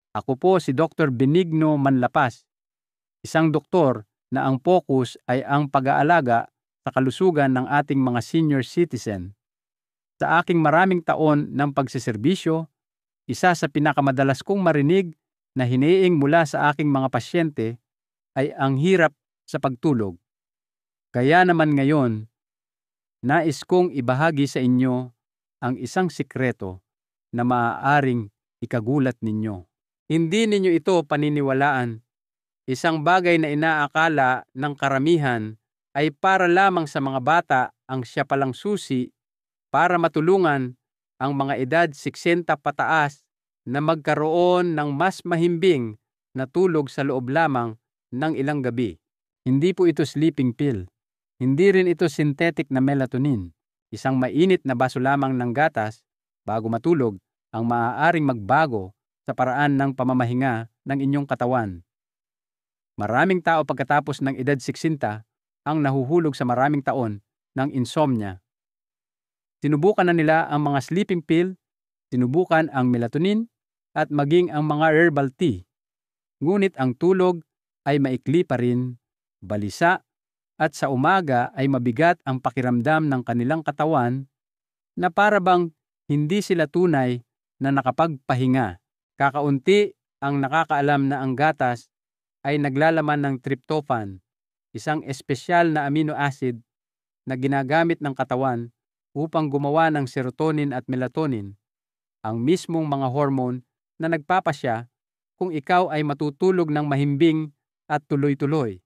Ako po si Dr. Benigno Manlapas, isang doktor na ang focus ay ang pag-aalaga sa kalusugan ng ating mga senior citizen. Sa aking maraming taon ng pagseserbisyo, isa sa pinakamadalas kong marinig na hiniing mula sa aking mga pasyente ay ang hirap sa pagtulog. Kaya naman ngayon, nais kong ibahagi sa inyo ang isang sikreto na maaaring ikagulat ninyo. Hindi ninyo ito paniniwalaan. Isang bagay na inaakala ng karamihan ay para lamang sa mga bata ang siya palang susi para matulungan ang mga edad 60 pataas na magkaroon ng mas mahimbing na tulog sa loob lamang ng ilang gabi. Hindi po ito sleeping pill. Hindi rin ito synthetic na melatonin. Isang mainit na baso lamang ng gatas bago matulog ang maaaring magbago sa paraan ng pamamahinga ng inyong katawan. Maraming tao pagkatapos ng edad 60 ang nahuhulog sa maraming taon ng insomnia. Sinubukan na nila ang mga sleeping pill, sinubukan ang melatonin, at maging ang mga herbal tea. Ngunit ang tulog ay maikli pa rin, balisa, at sa umaga ay mabigat ang pakiramdam ng kanilang katawan na para bang hindi sila tunay na nakapagpahinga. Kakaunti ang nakakaalam na ang gatas ay naglalaman ng tryptophan, isang espesyal na amino acid na ginagamit ng katawan upang gumawa ng serotonin at melatonin, ang mismong mga hormone na nagpapasya kung ikaw ay matutulog ng mahimbing at tuloy-tuloy.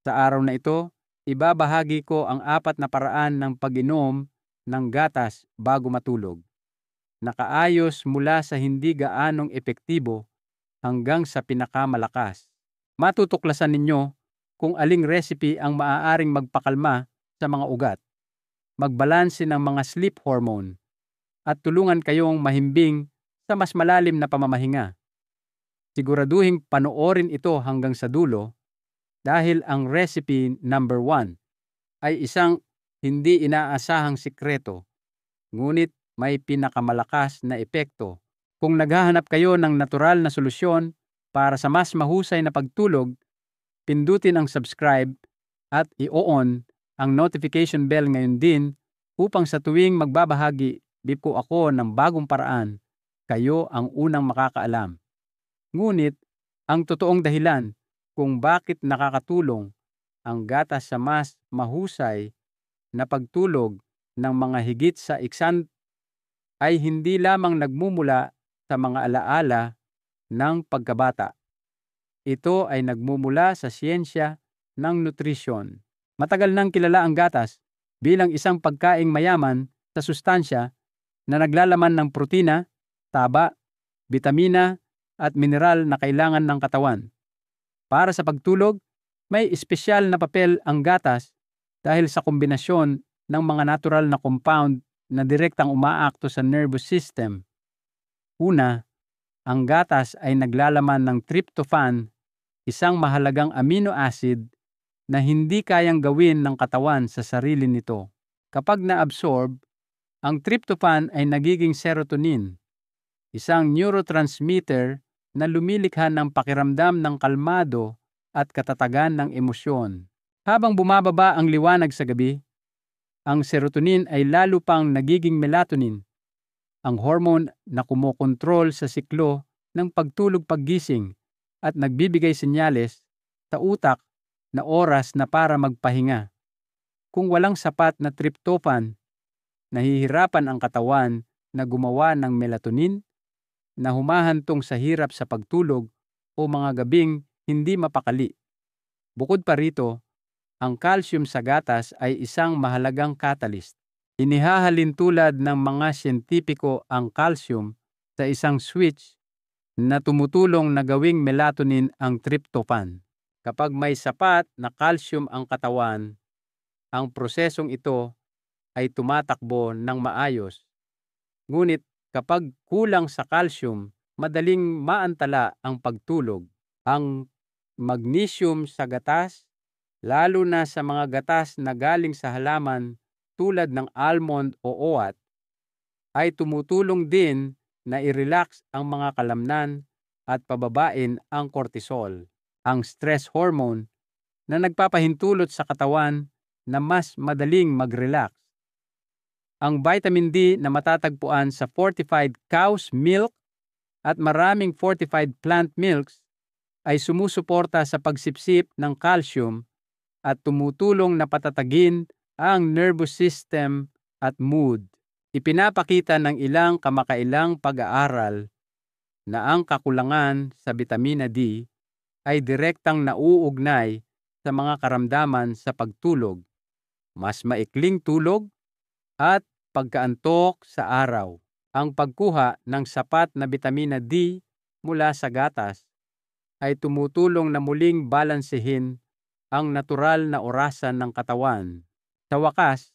Sa araw na ito, ibabahagi ko ang 4 na paraan ng pag-inom ng gatas bago matulog. Nakaayos mula sa hindi gaanong epektibo hanggang sa pinakamalakas. Matutuklasan ninyo kung aling recipe ang maaaring magpakalma sa mga ugat, magbalanse ng mga sleep hormone, at tulungan kayong mahimbing sa mas malalim na pamamahinga. Siguraduhing panoorin ito hanggang sa dulo dahil ang recipe number 1 ay isang hindi inaasahang sikreto, ngunit may pinakamalakas na epekto. Kung naghahanap kayo ng natural na solusyon para sa mas mahusay na pagtulog, pindutin ang subscribe at i-on ang notification bell ngayon din upang sa tuwing magbabahagi po ako ng bagong paraan, kayo ang unang makakaalam. Ngunit, ang totoong dahilan kung bakit nakakatulong ang gatas sa mas mahusay na pagtulog ng mga higit sa 100 ay hindi lamang nagmumula sa mga alaala ng pagkabata. Ito ay nagmumula sa siyensya ng nutrisyon. Matagal nang kilala ang gatas bilang isang pagkaing mayaman sa sustansya na naglalaman ng protina, taba, bitamina at mineral na kailangan ng katawan. Para sa pagtulog, may espesyal na papel ang gatas dahil sa kombinasyon ng mga natural na compound na direktang umaakto sa nervous system. Una, ang gatas ay naglalaman ng tryptophan, isang mahalagang amino acid na hindi kayang gawin ng katawan sa sarili nito. Kapag na-absorb, ang tryptophan ay nagiging serotonin, isang neurotransmitter na lumilikha ng pakiramdam ng kalmado at katatagan ng emosyon. Habang bumababa ang liwanag sa gabi, ang serotonin ay lalo pang nagiging melatonin, ang hormone na kumokontrol sa siklo ng pagtulog-paggising at nagbibigay senyales sa utak na oras na para magpahinga. Kung walang sapat na tryptophan, nahihirapan ang katawan na gumawa ng melatonin na humahantong sa hirap sa pagtulog o mga gabing hindi mapakali. Bukod pa rito, ang calcium sa gatas ay isang mahalagang catalyst. Inihahalin tulad ng mga siyentipiko ang calcium sa isang switch na tumutulong na gawing melatonin ang tryptophan. Kapag may sapat na calcium ang katawan, ang prosesong ito ay tumatakbo ng maayos. Ngunit kapag kulang sa calcium, madaling maantala ang pagtulog. Ang magnesium sa gatas, lalo na sa mga gatas na galing sa halaman tulad ng almond o oat, ay tumutulong din na i-relax ang mga kalamnan at pababain ang cortisol, ang stress hormone na nagpapahintulot sa katawan na mas madaling mag-relax. Ang vitamin D na matatagpuan sa fortified cow's milk at maraming fortified plant milks ay sumusuporta sa pagsipsip ng calcium at tumutulong na patatagin ang nervous system at mood. Ipinapakita ng ilang kamakailang pag-aaral na ang kakulangan sa bitamina D ay direktang nauugnay sa mga karamdaman sa pagtulog, mas maikling tulog, at pagkaantok sa araw. Ang pagkuha ng sapat na bitamina D mula sa gatas ay tumutulong na muling balansehin ang natural na orasan ng katawan. Sa wakas,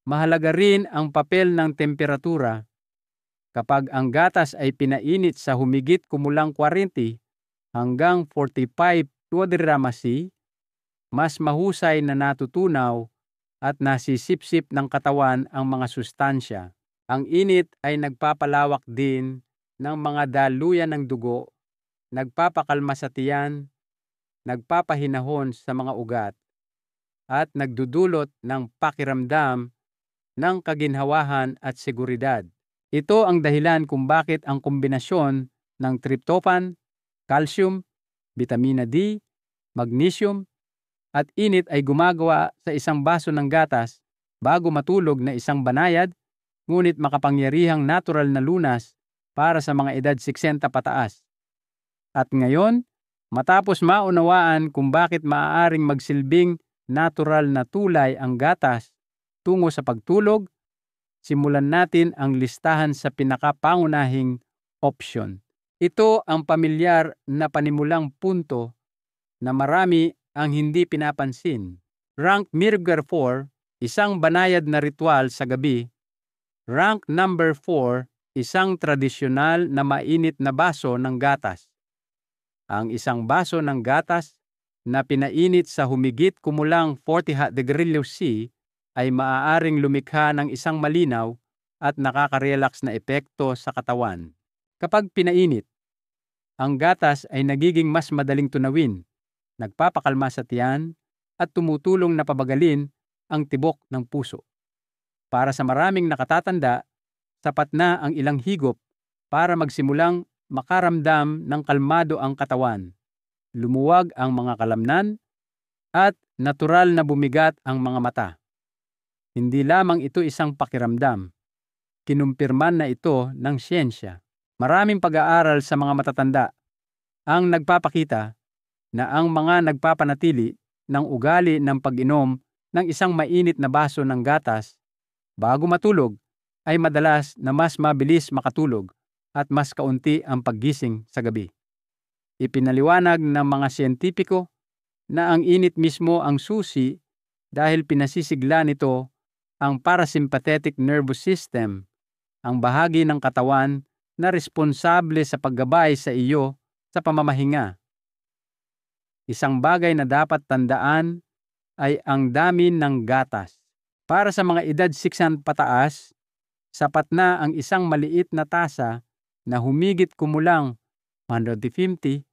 mahalaga rin ang papel ng temperatura. Kapag ang gatas ay pinainit sa humigit kumulang 40 hanggang 45 °C, mas mahusay na natutunaw at nasisipsip ng katawan ang mga sustansya. Ang init ay nagpapalawak din ng mga daluyan ng dugo, nagpapakalma sa tiyan, nagpapahinahon sa mga ugat, at nagdudulot ng pakiramdam ng kaginhawahan at seguridad. Ito ang dahilan kung bakit ang kombinasyon ng tryptophan, calcium, bitamina D, magnesium, at init ay gumagawa sa isang baso ng gatas bago matulog na isang banayad ngunit makapangyarihang natural na lunas para sa mga edad 60 pataas. At ngayon, matapos maunawaan kung bakit maaaring magsilbing natural na tulay ang gatas tungo sa pagtulog, simulan natin ang listahan sa pinakapangunahing opsyon. Ito ang pamilyar na panimulang punto na marami ang hindi pinapansin. Rank number 4, isang banayad na ritual sa gabi. Rank number 4, isang tradisyonal na mainit na baso ng gatas. Ang isang baso ng gatas na pinainit sa humigit kumulang 40°C ay maaaring lumikha ng isang malinaw at nakaka-relax na epekto sa katawan. Kapag pinainit, ang gatas ay nagiging mas madaling tunawin, nagpapakalma sa tiyan, at tumutulong na pabagalin ang tibok ng puso. Para sa maraming nakatatanda, sapat na ang ilang higop para magsimulang makaramdam ng kalmado ang katawan, lumuwag ang mga kalamnan, at natural na bumigat ang mga mata. Hindi lamang ito isang pakiramdam. Kinumpirman na ito ng siyensya. Maraming pag-aaral sa mga matatanda ang nagpapakita na ang mga nagpapanatili ng ugali ng pag-inom ng isang mainit na baso ng gatas bago matulog ay madalas na mas mabilis makatulog at mas kaunti ang paggising sa gabi. Ipinaliwanag ng mga siyentipiko na ang init mismo ang susi dahil pinasisigla nito ang parasympathetic nervous system, ang bahagi ng katawan na responsable sa paggabay sa iyo sa pamamahinga. Isang bagay na dapat tandaan ay ang dami ng gatas. Para sa mga edad 60 pataas, sapat na ang isang maliit na tasa na humigit kumulang 150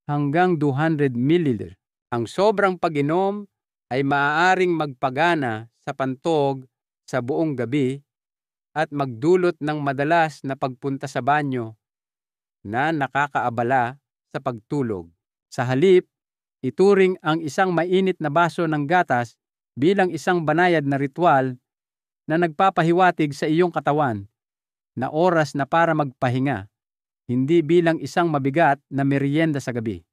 hanggang 200 ml. Ang sobrang pag-inom ay maaaring magpagana sa pantog sa buong gabi at magdulot ng madalas na pagpunta sa banyo na nakakaabala sa pagtulog. Sa halip, ituring ang isang mainit na baso ng gatas bilang isang banayad na ritual na nagpapahiwatig sa iyong katawan na oras na para magpahinga, hindi bilang isang mabigat na merienda sa gabi.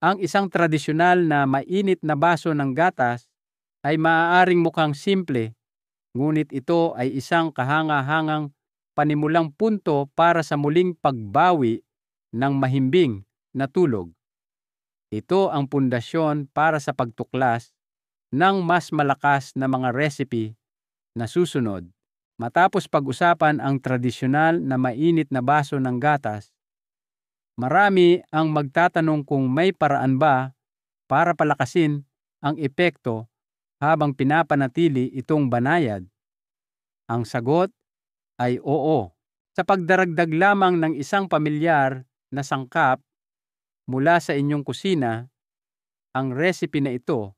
Ang isang tradisyonal na mainit na baso ng gatas ay maaaring mukhang simple, ngunit ito ay isang kahanga-hangang panimulang punto para sa muling pagbawi ng mahimbing na tulog. Ito ang pundasyon para sa pagtuklas ng mas malakas na mga recipe na susunod. Matapos pag-usapan ang tradisyonal na mainit na baso ng gatas, marami ang magtatanong kung may paraan ba para palakasin ang epekto habang pinapanatili itong banayad. Ang sagot ay oo. Sa pagdaragdag lamang ng isang pamilyar na sangkap mula sa inyong kusina, ang recipe na ito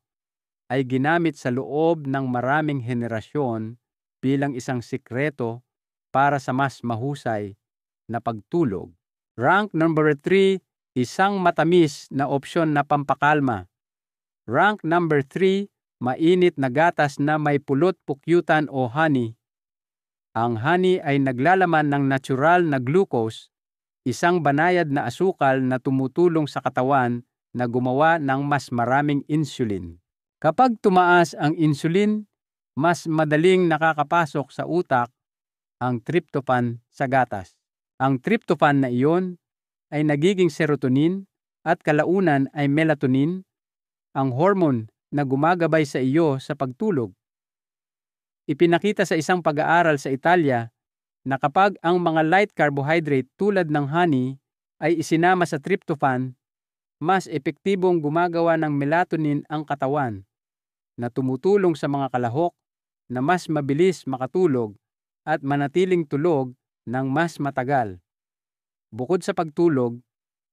ay ginamit sa loob ng maraming henerasyon bilang isang sikreto para sa mas mahusay na pagtulog. Rank number 3, isang matamis na opsyon na pampakalma. Rank number 3, mainit na gatas na may pulot, pukyutan o honey. Ang honey ay naglalaman ng natural na glucose, isang banayad na asukal na tumutulong sa katawan na gumawa ng mas maraming insulin. Kapag tumaas ang insulin, mas madaling nakakapasok sa utak ang tryptophan sa gatas. Ang tryptophan na iyon ay nagiging serotonin at kalaunan ay melatonin, ang hormone na gumagabay sa iyo sa pagtulog. Ipinakita sa isang pag-aaral sa Italia na kapag ang mga light carbohydrate tulad ng honey ay isinama sa tryptophan, mas epektibong gumagawa ng melatonin ang katawan na tumutulong sa mga kalahok na mas mabilis makatulog at manatiling tulog ng mas matagal. Bukod sa pagtulog,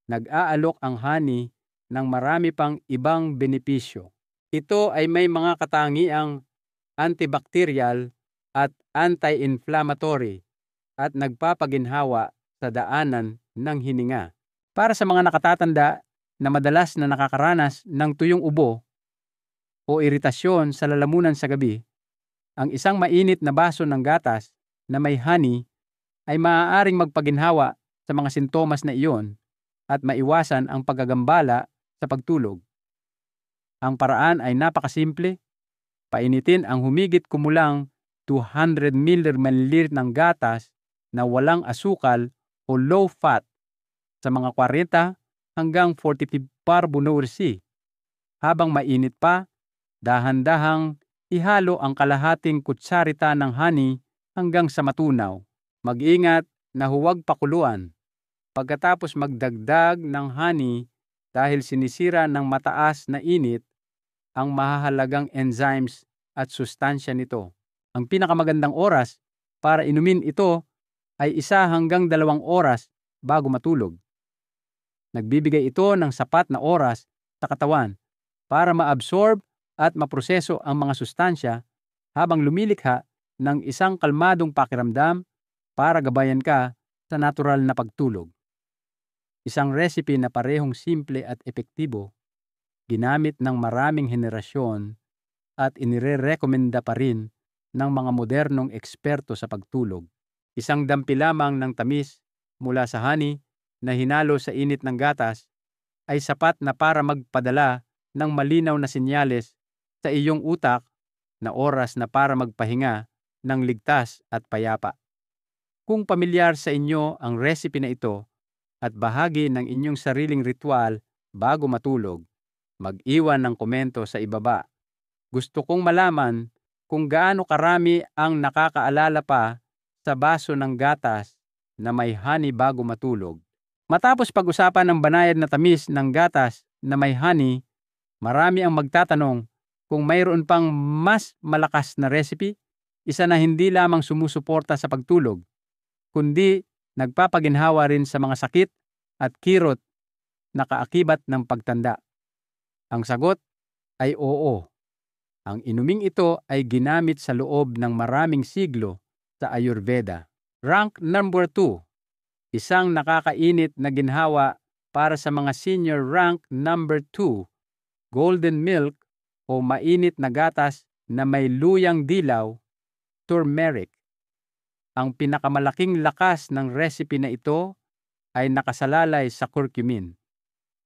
nag-aalok ang honey ng marami pang ibang benepisyo. Ito ay may mga katangiang antibacterial at anti-inflammatory at nagpapaginhawa sa daanan ng hininga. Para sa mga nakatatanda na madalas na nakakaranas ng tuyong ubo o iritasyon sa lalamunan sa gabi, ang isang mainit na baso ng gatas na may honey ay maaaring magpaginhawa sa mga sintomas na iyon at maiwasan ang paggagambala sa pagtulog. Ang paraan ay napakasimple. Painitin ang humigit kumulang 200 ml ng gatas na walang asukal o low fat sa mga 40 hanggang 45 parbonoursi. Habang mainit pa, dahan-dahang ihalo ang kalahating kutsarita ng honey hanggang sa matunaw. Mag-ingat na huwag pakuluan. Pagkatapos magdagdag ng honey dahil sinisira ng mataas na init ang mahahalagang enzymes at sustansya nito. Ang pinakamagandang oras para inumin ito ay 1 hanggang 2 oras bago matulog. Nagbibigay ito ng sapat na oras sa katawan para maabsorb at maproseso ang mga sustansya habang lumilikha ng isang kalmadong pakiramdam para gabayan ka sa natural na pagtulog. Isang recipe na parehong simple at epektibo, ginamit ng maraming henerasyon at inire-rekomenda pa rin ng mga modernong eksperto sa pagtulog. Isang dampi lamang ng tamis mula sa honey na hinalo sa init ng gatas ay sapat na para magpadala ng malinaw na senyales sa iyong utak na oras na para magpahinga ng ligtas at payapa. Kung pamilyar sa inyo ang recipe na ito at bahagi ng inyong sariling ritual bago matulog, mag-iwan ng komento sa ibaba. Gusto kong malaman kung gaano karami ang nakakaalala pa sa baso ng gatas na may honey bago matulog. Matapos pag-usapan ng banayad na tamis ng gatas na may honey, marami ang magtatanong kung mayroon pang mas malakas na recipe, isa na hindi lamang sumusuporta sa pagtulog, kundi nagpapaginhawa rin sa mga sakit at kirot na kaakibat ng pagtanda. Ang sagot ay oo. Ang inuming ito ay ginamit sa loob ng maraming siglo sa Ayurveda. Rank number 2, isang nakakainit na ginhawa para sa mga senior. Rank number 2, golden milk o mainit na gatas na may luyang dilaw, turmeric. Ang pinakamalaking lakas ng recipe na ito ay nakasalalay sa curcumin,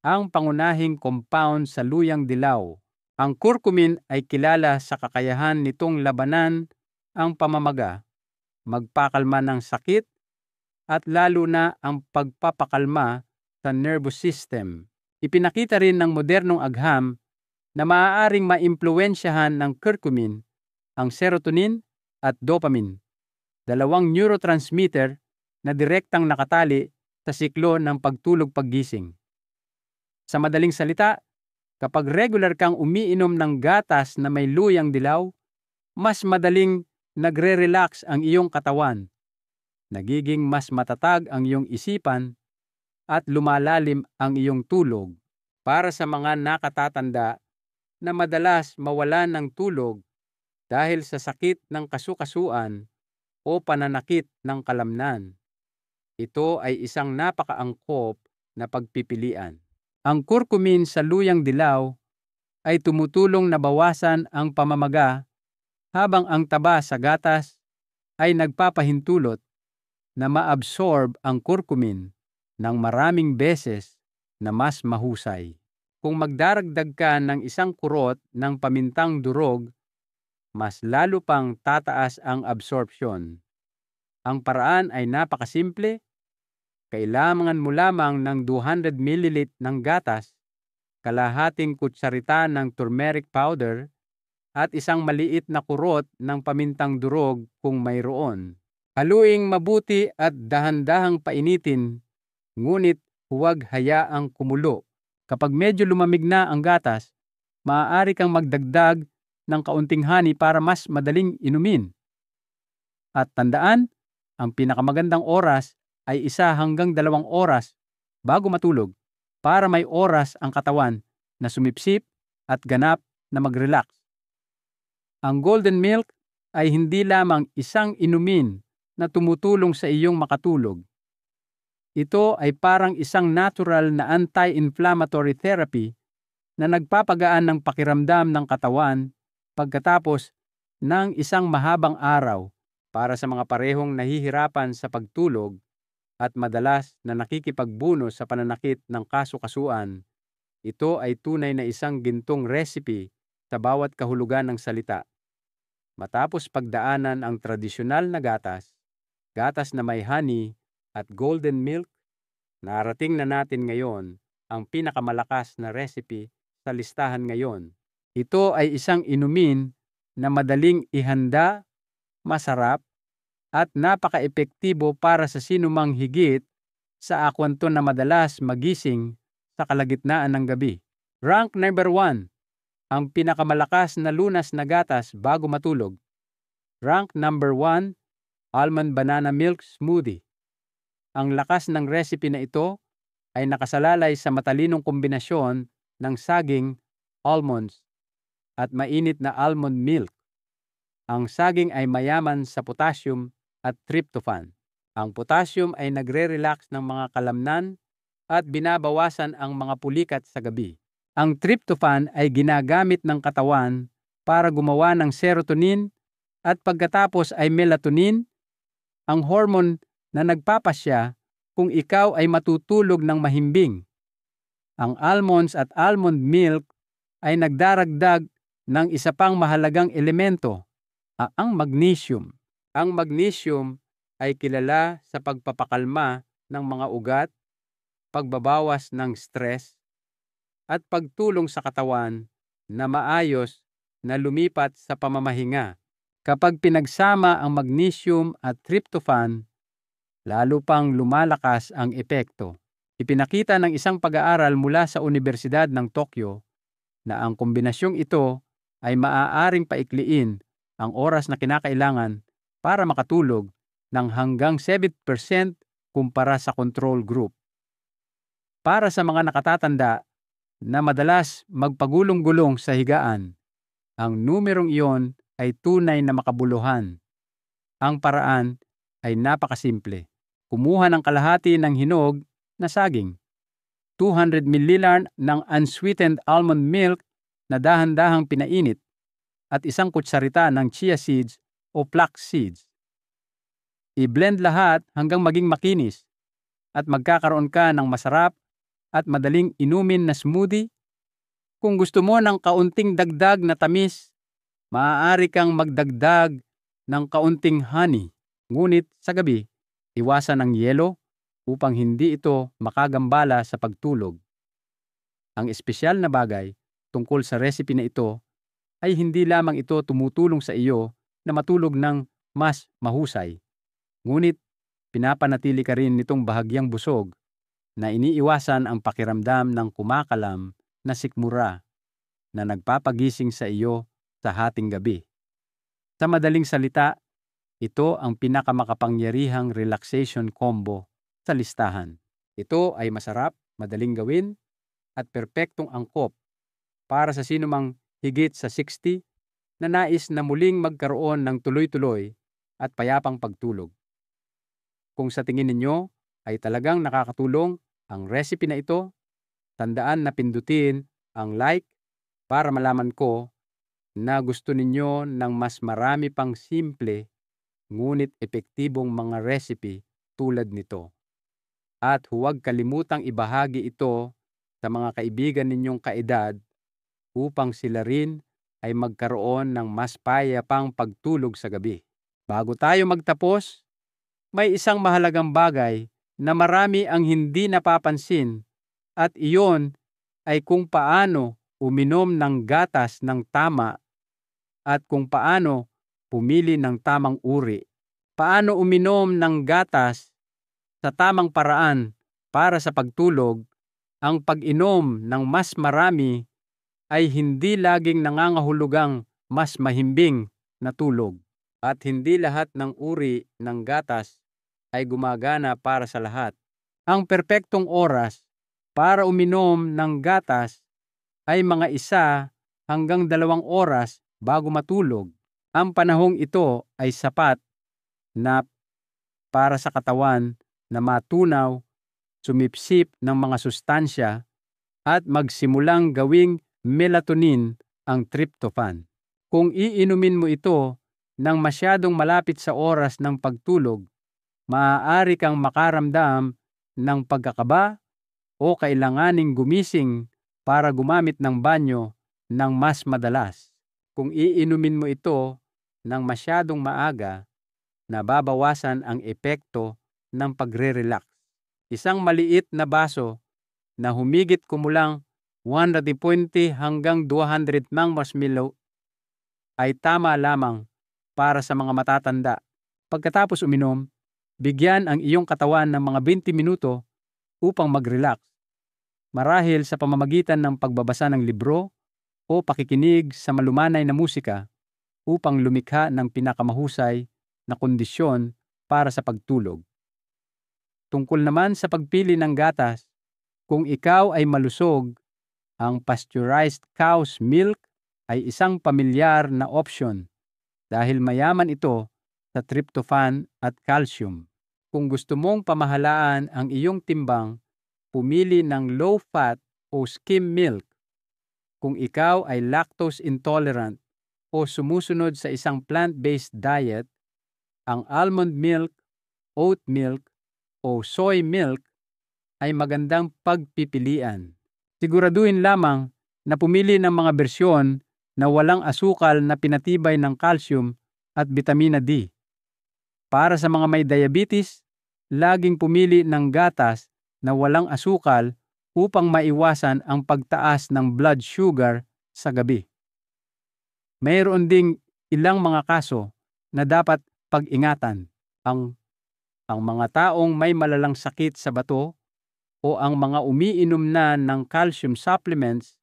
ang pangunahing compound sa luyang dilaw. Ang curcumin ay kilala sa kakayahan nitong labanan ang pamamaga, magpakalma ng sakit, at lalo na ang pagpapakalma sa nervous system. Ipinakita rin ng modernong agham na maaaring maimpluwensyahan ng curcumin ang serotonin at dopamine, dalawang neurotransmitter na direktang nakatali sa siklo ng pagtulog-paggising. Sa madaling salita, kapag regular kang umiinom ng gatas na may luyang dilaw, mas madaling nagre-relax ang iyong katawan, nagiging mas matatag ang iyong isipan, at lumalalim ang iyong tulog. Para sa mga nakatatanda na madalas mawalan ng tulog dahil sa sakit ng kasukasuan o pananakit ng kalamnan, ito ay isang napakaangkop na pagpipilian. Ang curcumin sa luyang dilaw ay tumutulong na bawasan ang pamamaga, habang ang taba sa gatas ay nagpapahintulot na maabsorb ang curcumin ng maraming beses na mas mahusay. Kung magdaragdag ka ng isang kurot ng pamintang durog, mas lalo pang tataas ang absorption. Ang paraan ay napakasimple. Kailangan mo lamang ng 200 ml ng gatas, kalahating kutsarita ng turmeric powder, at isang maliit na kurot ng pamintang durog kung mayroon. Haluing mabuti at dahan-dahang painitin, ngunit huwag hayaang kumulo. Kapag medyo lumamig na ang gatas, maaari kang magdagdag ng kaunting honey para mas madaling inumin. At tandaan, ang pinakamagandang oras ay 1 hanggang 2 oras bago matulog para may oras ang katawan na sumipsip at ganap na mag-relax. Ang golden milk ay hindi lamang isang inumin na tumutulong sa iyong makatulog. Ito ay parang isang natural na anti-inflammatory therapy na nagpapagaan ng pakiramdam ng katawan pagkatapos ng isang mahabang araw. Para sa mga parehong nahihirapan sa pagtulog at madalas na nakikipagbuno sa pananakit ng kasukasuan, ito ay tunay na isang gintong recipe sa bawat kahulugan ng salita. Matapos pagdaanan ang tradisyonal na gatas na may honey at golden milk, narating na natin ngayon ang pinakamalakas na recipe sa listahan ngayon. Ito ay isang inumin na madaling ihanda, masarap, at napaka-epektibo para sa sinumang higit sa akwanto na madalas magising sa kalagitnaan ng gabi. Rank number 1, ang pinakamalakas na lunas na gatas bago matulog. Rank number 1, almond banana milk smoothie. Ang lakas ng recipe na ito ay nakasalalay sa matalinong kombinasyon ng saging, almonds, at mainit na almond milk. Ang saging ay mayaman sa potassium at tryptophan. Ang potassium ay nagre-relax ng mga kalamnan at binabawasan ang mga pulikat sa gabi. Ang tryptophan ay ginagamit ng katawan para gumawa ng serotonin at pagkatapos ay melatonin, ang hormone na nagpapasya kung ikaw ay matutulog ng mahimbing. Ang almonds at almond milk ay nagdaragdag ng isa pang mahalagang elemento, ang magnesium. Ang magnesium ay kilala sa pagpapakalma ng mga ugat, pagbabawas ng stress, at pagtulong sa katawan na maayos na lumipat sa pamamahinga. Kapag pinagsama ang magnesium at tryptophan, lalo pang lumalakas ang epekto. Ipinakita ng isang pag-aaral mula sa Universidad ng Tokyo na ang kombinasyong ito ay maaaring paikliin ang oras na kinakailangan para makatulog ng hanggang 7% kumpara sa control group. Para sa mga nakatatanda na madalas magpagulong-gulong sa higaan, ang numerong iyon ay tunay na makabuluhan. Ang paraan ay napakasimple. Kumuha ng kalahati ng hinog na saging, 200 ml ng unsweetened almond milk na dahan-dahang pinainit, at 1 kutsarita ng chia seeds o flax seeds. I-blend lahat hanggang maging makinis at magkakaroon ka ng masarap at madaling inumin na smoothie. Kung gusto mo ng kaunting dagdag na tamis, maaari kang magdagdag ng kaunting honey. Ngunit sa gabi, iwasan ang yelo upang hindi ito makagambala sa pagtulog. Ang espesyal na bagay tungkol sa recipe na ito ay hindi lamang ito tumutulong sa iyo na matulog ng mas mahusay, ngunit pinapanatili ka rin nitong bahagyang busog na iniiwasan ang pakiramdam ng kumakalam na sikmura na nagpapagising sa iyo sa hating gabi. Sa madaling salita, ito ang pinakamakapangyarihang relaxation combo sa listahan. Ito ay masarap, madaling gawin, at perpektong angkop para sa sinumang higit sa 60 na nais na muling magkaroon ng tuloy-tuloy at payapang pagtulog. Kung sa tingin ninyo ay talagang nakakatulong ang recipe na ito, tandaan na pindutin ang like para malaman ko na gusto ninyo ng mas marami pang simple ngunit epektibong mga recipe tulad nito. At huwag kalimutang ibahagi ito sa mga kaibigan ninyong kaedad upang sila rin ay magkaroon ng mas payapang pagtulog sa gabi. Bago tayo magtapos, may isang mahalagang bagay na marami ang hindi napapansin at iyon ay kung paano uminom ng gatas ng tama at kung paano pumili ng tamang uri. Paano uminom ng gatas sa tamang paraan para sa pagtulog. Ang pag-inom ng mas marami ay hindi laging nangangahulugang mas mahimbing na tulog. At hindi lahat ng uri ng gatas ay gumagana para sa lahat. Ang perpektong oras para uminom ng gatas ay mga 1 hanggang 2 oras bago matulog. Ang panahong ito ay sapat na para sa katawan na matunaw, sumipsip ng mga sustansya at magsimulang gawing melatonin ang tryptophan. Kung iinumin mo ito nang masyadong malapit sa oras ng pagtulog, maaari kang makaramdam ng pagkakaba o kailanganing gumising para gumamit ng banyo ng mas madalas. Kung iinumin mo ito nang masyadong maaga, nababawasan ang epekto ng pagre-relax. Isang maliit na baso na humigit kumulang 120 hanggang 200 ml ay tama lamang para sa mga matatanda. Pagkatapos uminom, bigyan ang iyong katawan ng mga 20 minuto upang mag-relax. Marahil sa pamamagitan ng pagbabasa ng libro o pakikinig sa malumanay na musika upang lumikha ng pinakamahusay na kondisyon para sa pagtulog. Tungkol naman sa pagpili ng gatas, kung ikaw ay malusog, ang pasteurized cow's milk ay isang pamilyar na opsyon dahil mayaman ito sa tryptophan at calcium. Kung gusto mong pamahalaan ang iyong timbang, pumili ng low-fat o skim milk. Kung ikaw ay lactose intolerant o sumusunod sa isang plant-based diet, ang almond milk, oat milk, o soy milk ay magandang pagpipilian. Siguraduhin lamang na pumili ng mga bersyon na walang asukal na pinatibay ng calcium at vitamina D. Para sa mga may diabetes, laging pumili ng gatas na walang asukal upang maiwasan ang pagtaas ng blood sugar sa gabi. Mayroon ding ilang mga kaso na dapat pag-ingatan. Ang mga taong may malalang sakit sa bato o ang mga umiinom na ng calcium supplements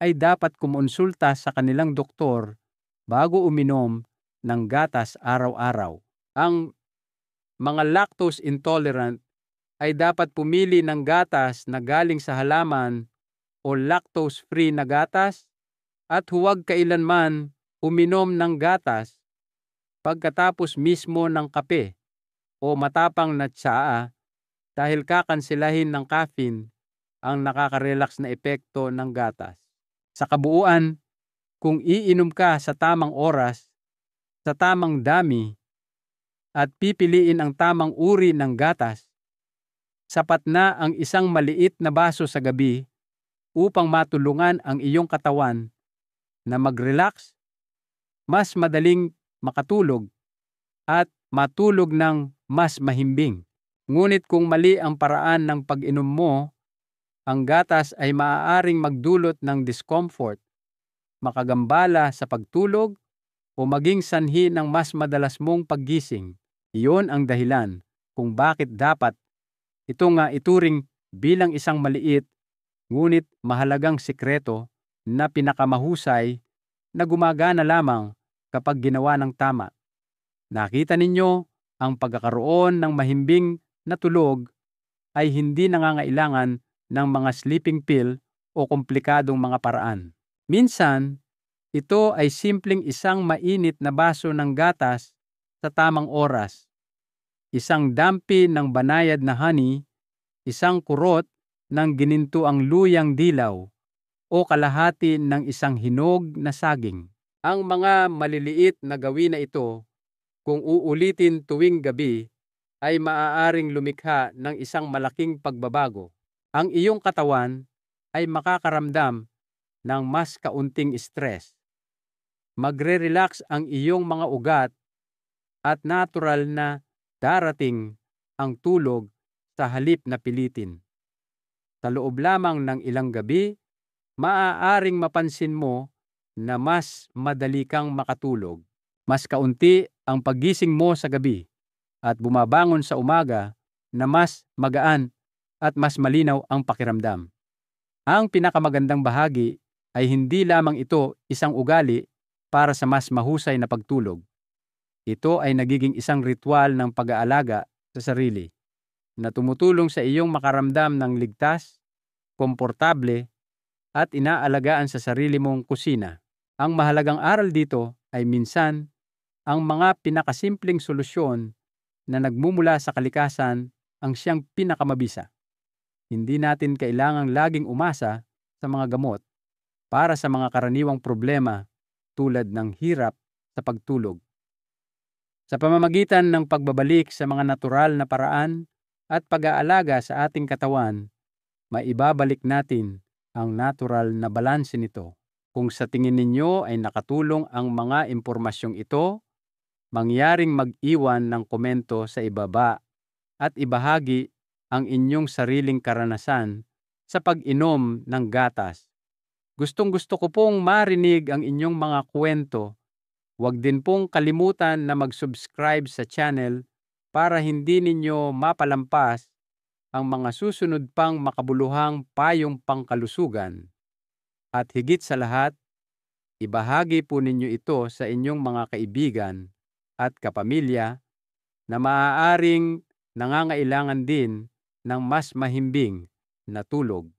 ay dapat kumonsulta sa kanilang doktor bago uminom ng gatas araw-araw. Ang mga lactose intolerant ay dapat pumili ng gatas na galing sa halaman o lactose-free na gatas at huwag kailanman uminom ng gatas pagkatapos mismo ng kape o matapang na tsaa dahil kakansilahin ng caffeine ang nakaka-relax na epekto ng gatas. Sa kabuuan, kung iinom ka sa tamang oras, sa tamang dami, at pipiliin ang tamang uri ng gatas, sapat na ang isang maliit na baso sa gabi upang matulungan ang iyong katawan na mag-relax, mas madaling makatulog, at matulog ng mas mahimbing. Ngunit kung mali ang paraan ng pag-inom mo, ang gatas ay maaaring magdulot ng discomfort, makagambala sa pagtulog, o maging sanhi ng mas madalas mong paggising. Iyon ang dahilan kung bakit dapat ito nga ituring bilang isang maliit ngunit mahalagang sikreto na pinakamahusay na gumagana lamang kapag ginawa ng tama. Nakita ninyo ang pagkakaroon ng mahimbing na tulog ay hindi nangangailangan ng mga sleeping pill o komplikadong mga paraan. Minsan, ito ay simpleng isang mainit na baso ng gatas sa tamang oras, isang dampi ng banayad na honey, isang kurot ng ginintuang luyang dilaw, o kalahati ng isang hinog na saging. Ang mga maliliit na gawin na ito, kung uulitin tuwing gabi, ay maaaring lumikha ng isang malaking pagbabago. Ang iyong katawan ay makakaramdam ng mas kaunting stress. Magre-relax ang iyong mga ugat at natural na darating ang tulog sa halip na pilitin. Sa loob lamang ng ilang gabi, maaaring mapansin mo na mas madali kang makatulog. Mas kaunti ang paggising mo sa gabi at bumabangon sa umaga na mas magaan at mas malinaw ang pakiramdam. Ang pinakamagandang bahagi ay hindi lamang ito isang ugali para sa mas mahusay na pagtulog. Ito ay nagiging isang ritual ng pag-aalaga sa sarili na tumutulong sa iyong makaramdam ng ligtas, komportable, at inaalagaan sa sarili mong kusina. Ang mahalagang aral dito ay minsan ang mga pinakasimpleng solusyon na nagmumula sa kalikasan ang siyang pinakamabisa. Hindi natin kailangang laging umasa sa mga gamot para sa mga karaniwang problema tulad ng hirap sa pagtulog. Sa pamamagitan ng pagbabalik sa mga natural na paraan at pag-aalaga sa ating katawan, maibabalik natin ang natural na balanse nito. Kung sa tingin ninyo ay nakatulong ang mga impormasyong ito, mangyaring mag-iwan ng komento sa ibaba at ibahagi ang inyong sariling karanasan sa pag-inom ng gatas. Gustong-gusto ko pong marinig ang inyong mga kwento. Huwag din pong kalimutan na mag-subscribe sa channel para hindi ninyo mapalampas ang mga susunod pang makabuluhang payong pangkalusugan. At higit sa lahat, ibahagi po ninyo ito sa inyong mga kaibigan at kapamilya na maaaring nangangailangan din ng mas mahimbing na tulog.